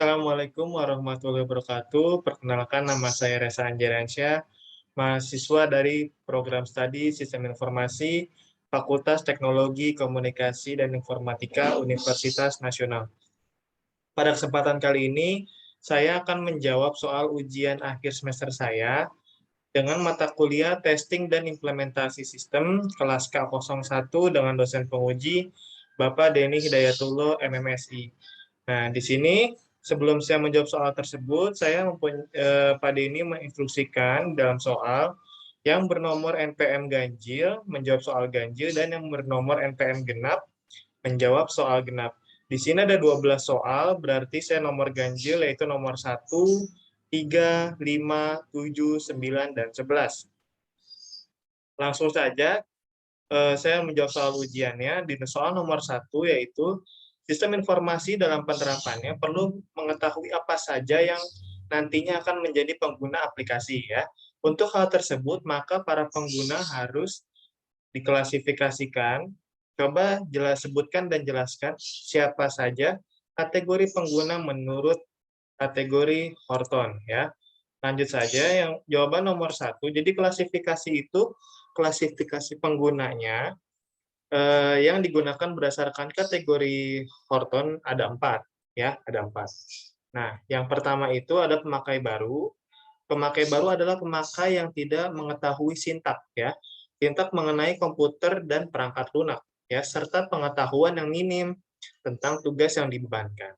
Assalamualaikum warahmatullahi wabarakatuh. Perkenalkan, nama saya Reza Anjariansyah, mahasiswa dari program studi Sistem Informasi, Fakultas Teknologi Komunikasi dan Informatika Universitas Nasional. Pada kesempatan kali ini, saya akan menjawab soal ujian akhir semester saya dengan mata kuliah Testing dan Implementasi Sistem kelas K01 dengan dosen penguji Bapak Denny Hidayatullah MMSI. Nah, di sini sebelum saya menjawab soal tersebut, Pak Denny menginstruksikan dalam soal yang bernomor NPM ganjil menjawab soal ganjil dan yang bernomor NPM genap menjawab soal genap. Di sini ada 12 soal, berarti saya nomor ganjil yaitu nomor 1, 3, 5, 7, 9, dan 11. Langsung saja saya menjawab soal ujiannya. Di soal nomor 1 yaitu sistem informasi dalam penerapannya perlu mengetahui apa saja yang nantinya akan menjadi pengguna aplikasi ya. Untuk hal tersebut, maka para pengguna harus diklasifikasikan. Coba sebutkan dan jelaskan siapa saja kategori pengguna menurut kategori Horton ya. Lanjut saja yang jawaban nomor 1. Jadi klasifikasi itu klasifikasi penggunanya yang digunakan berdasarkan kategori Horton ada 4 ya, ada 4. Nah, yang pertama itu ada pemakai baru. Pemakai baru adalah pemakai yang tidak mengetahui sintak ya. Sintak mengenai komputer dan perangkat lunak ya, serta pengetahuan yang minim tentang tugas yang dibebankan.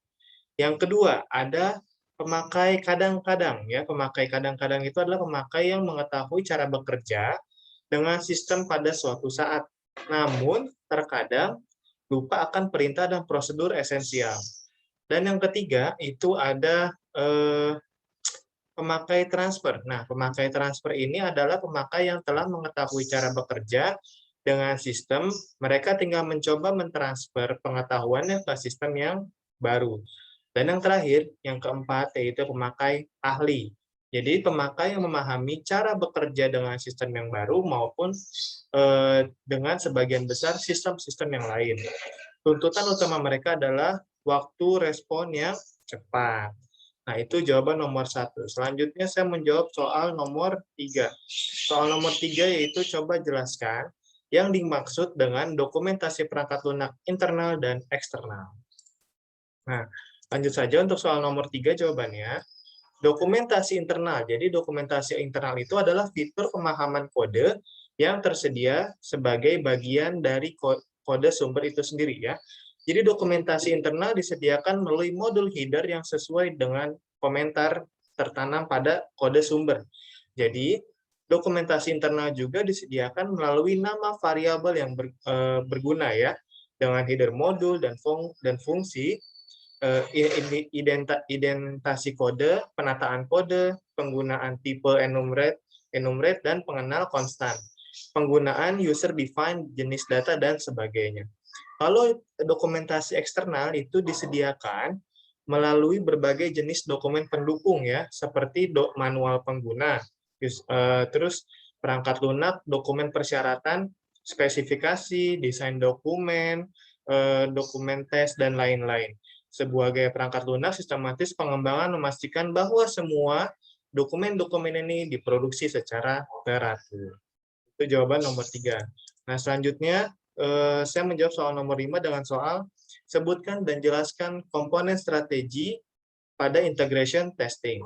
Yang kedua, ada pemakai kadang-kadang ya. Pemakai kadang-kadang itu adalah pemakai yang mengetahui cara bekerja dengan sistem pada suatu saat. Namun, terkadang lupa akan perintah dan prosedur esensial. Dan yang ketiga, itu ada pemakai transfer. Nah, pemakai transfer ini adalah pemakai yang telah mengetahui cara bekerja dengan sistem, mereka tinggal mencoba mentransfer pengetahuannya ke sistem yang baru. Dan yang terakhir, yang keempat, yaitu pemakai ahli. Jadi pemakai yang memahami cara bekerja dengan sistem yang baru maupun dengan sebagian besar sistem-sistem yang lain. Tuntutan utama mereka adalah waktu respon yang cepat. Nah, itu jawaban nomor 1. Selanjutnya saya menjawab soal nomor 3. Soal nomor 3 yaitu coba jelaskan yang dimaksud dengan dokumentasi perangkat lunak internal dan eksternal. Nah, lanjut saja untuk soal nomor 3 jawabannya. Dokumentasi internal. Jadi dokumentasi internal itu adalah fitur pemahaman kode yang tersedia sebagai bagian dari kode sumber itu sendiri ya. Jadi dokumentasi internal disediakan melalui modul header yang sesuai dengan komentar tertanam pada kode sumber. Jadi dokumentasi internal juga disediakan melalui nama variabel yang berguna ya, dengan header modul dan fungsi, identasi kode, penataan kode, penggunaan tipe enumerate, dan pengenal konstan, penggunaan user define jenis data, dan sebagainya. Kalau dokumentasi eksternal itu disediakan melalui berbagai jenis dokumen pendukung ya, seperti manual pengguna, terus perangkat lunak, dokumen persyaratan, spesifikasi, desain dokumen, dokumen tes, dan lain-lain. Sebagai perangkat lunak sistematis pengembangan memastikan bahwa semua dokumen-dokumen ini diproduksi secara teratur. Itu jawaban nomor 3. Nah, selanjutnya saya menjawab soal nomor 5 dengan soal sebutkan dan jelaskan komponen strategi pada integration testing.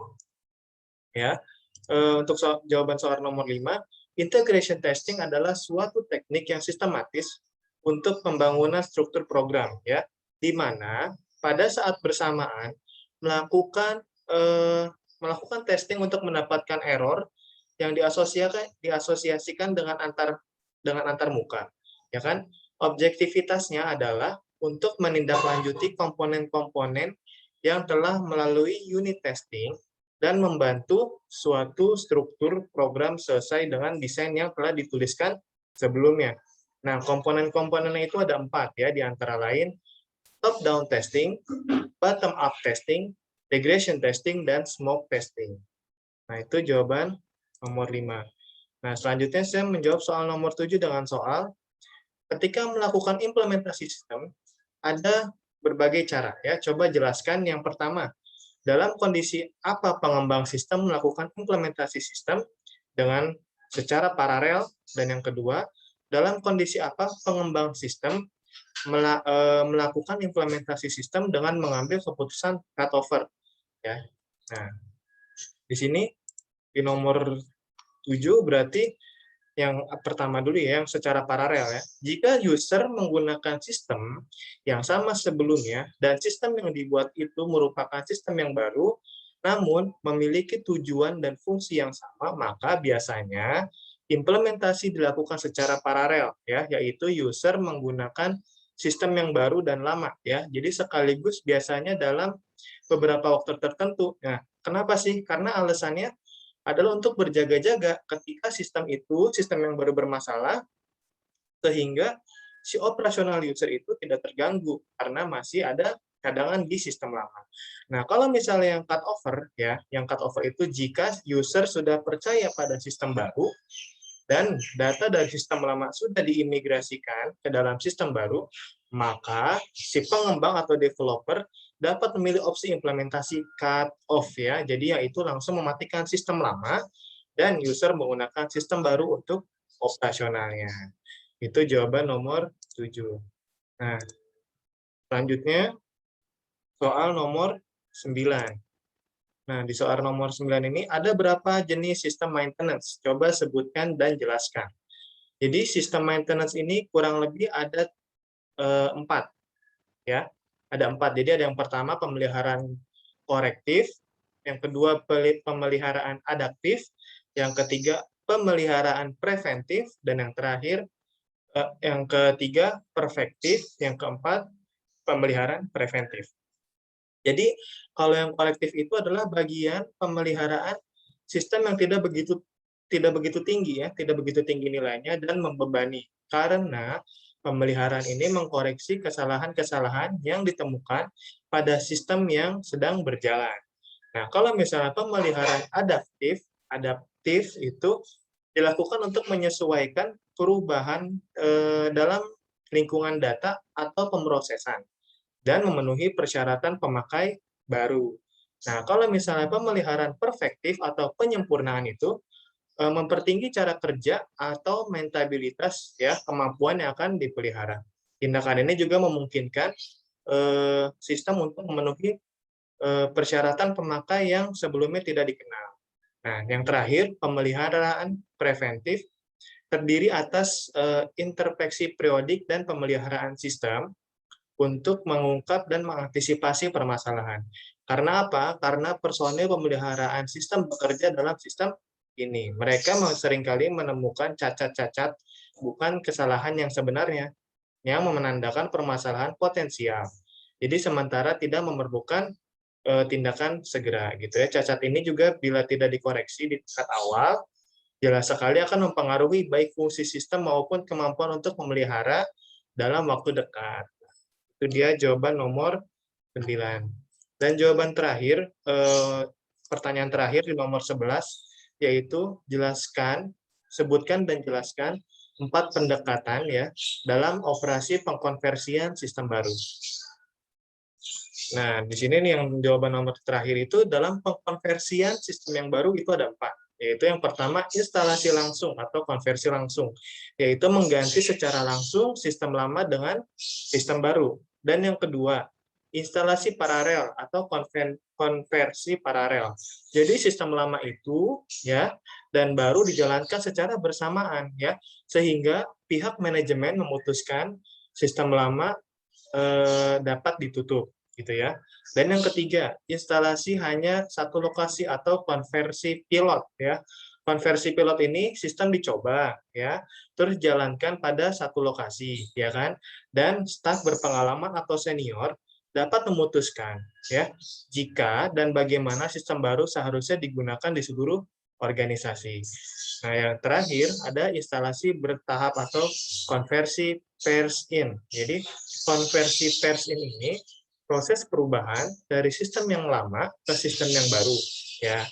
Ya. Untuk jawaban soal nomor 5, integration testing adalah suatu teknik yang sistematis untuk pembangunan struktur program ya, di mana pada saat bersamaan melakukan testing untuk mendapatkan error yang diasosiasikan dengan antar muka, ya kan? Objektivitasnya adalah untuk menindaklanjuti komponen-komponen yang telah melalui unit testing dan membantu suatu struktur program selesai dengan desain yang telah dituliskan sebelumnya. Nah, komponen-komponennya itu ada 4 ya, di antara lain top-down testing, bottom-up testing, regression testing, dan smoke testing. Nah, itu jawaban nomor 5. Nah, selanjutnya saya menjawab soal nomor 7 dengan soal, ketika melakukan implementasi sistem, ada berbagai cara. Ya. Coba jelaskan yang pertama, dalam kondisi apa pengembang sistem melakukan implementasi sistem dengan secara paralel, dan yang kedua, dalam kondisi apa pengembang sistem melakukan implementasi sistem dengan mengambil keputusan cutover, ya. Nah, di sini di nomor 7 berarti yang pertama dulu ya, yang secara paralel ya. Jika user menggunakan sistem yang sama sebelumnya dan sistem yang dibuat itu merupakan sistem yang baru, namun memiliki tujuan dan fungsi yang sama, maka biasanya implementasi dilakukan secara paralel ya, yaitu user menggunakan sistem yang baru dan lama ya. Jadi sekaligus biasanya dalam beberapa waktu tertentu. Nah, kenapa sih? Karena alasannya adalah untuk berjaga-jaga ketika sistem yang baru bermasalah, sehingga si operasional user itu tidak terganggu karena masih ada cadangan di sistem lama. Nah, kalau misalnya yang cut over ya, yang cut over itu jika user sudah percaya pada sistem baru dan data dari sistem lama sudah diimigrasikan ke dalam sistem baru, maka si pengembang atau developer dapat memilih opsi implementasi cut off ya. Jadi yaitu langsung mematikan sistem lama dan user menggunakan sistem baru untuk operasionalnya. Itu jawaban nomor 7. Nah, selanjutnya soal nomor 9. Nah, di soal nomor 9 ini ada berapa jenis sistem maintenance? Coba sebutkan dan jelaskan. Jadi sistem maintenance ini kurang lebih ada 4 ya. Ada 4. Jadi ada yang pertama pemeliharaan korektif, yang kedua pemeliharaan adaptif, yang ketiga pemeliharaan preventif, dan yang terakhir yang ketiga perfektif, yang keempat pemeliharaan preventif. Jadi kalau yang kolektif itu adalah bagian pemeliharaan sistem yang tidak begitu tinggi ya, tidak begitu tinggi nilainya dan membebani. Karena pemeliharaan ini mengkoreksi kesalahan-kesalahan yang ditemukan pada sistem yang sedang berjalan. Nah, kalau misalnya pemeliharaan adaptif itu dilakukan untuk menyesuaikan perubahan dalam lingkungan data atau pemrosesan dan memenuhi persyaratan pemakai baru. Nah, kalau misalnya pemeliharaan perfektif atau penyempurnaan itu mempertinggi cara kerja atau mentabilitas ya, kemampuan yang akan dipelihara. Tindakan ini juga memungkinkan sistem untuk memenuhi persyaratan pemakai yang sebelumnya tidak dikenal. Nah, yang terakhir, pemeliharaan preventif terdiri atas introspeksi periodik dan pemeliharaan sistem untuk mengungkap dan mengantisipasi permasalahan. Karena apa? Karena personil pemeliharaan sistem bekerja dalam sistem ini. Mereka seringkali menemukan cacat-cacat, bukan kesalahan yang sebenarnya, yang menandakan permasalahan potensial. Jadi sementara tidak memerlukan tindakan segera gitu ya. Cacat ini juga bila tidak dikoreksi di tingkat awal, jelas sekali akan mempengaruhi baik fungsi sistem maupun kemampuan untuk memelihara dalam waktu dekat. Itu dia jawaban nomor 9. Dan jawaban terakhir, pertanyaan terakhir di nomor 11, yaitu sebutkan dan jelaskan 4 pendekatan ya dalam operasi pengkonversian sistem baru. Nah, di sini nih yang jawaban nomor terakhir itu dalam pengkonversian sistem yang baru itu ada 4. Yaitu yang pertama instalasi langsung atau konversi langsung, yaitu mengganti secara langsung sistem lama dengan sistem baru. Dan yang kedua, instalasi paralel atau konversi paralel. Jadi sistem lama itu ya dan baru dijalankan secara bersamaan ya, sehingga pihak manajemen memutuskan sistem lama dapat ditutup gitu ya. Dan yang ketiga, instalasi hanya satu lokasi atau konversi pilot ya. Konversi pilot ini sistem dicoba ya, terus jalankan pada satu lokasi ya kan. Dan staf berpengalaman atau senior dapat memutuskan ya jika dan bagaimana sistem baru seharusnya digunakan di seluruh organisasi. Nah, yang terakhir ada instalasi bertahap atau konversi phase in. Jadi konversi phase in ini proses perubahan dari sistem yang lama ke sistem yang baru ya,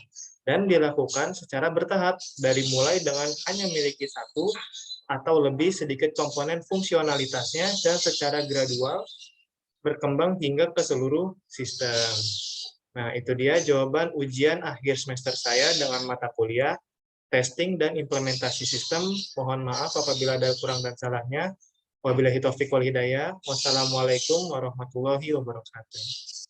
dan dilakukan secara bertahap dari mulai dengan hanya memiliki satu atau lebih sedikit komponen fungsionalitasnya dan secara gradual berkembang hingga ke seluruh sistem. Nah, itu dia jawaban ujian akhir semester saya dengan mata kuliah, testing, dan implementasi sistem. Mohon maaf apabila ada kurang dan salahnya. Wabillahi taufiq wal hidayah. Wassalamualaikum warahmatullahi wabarakatuh.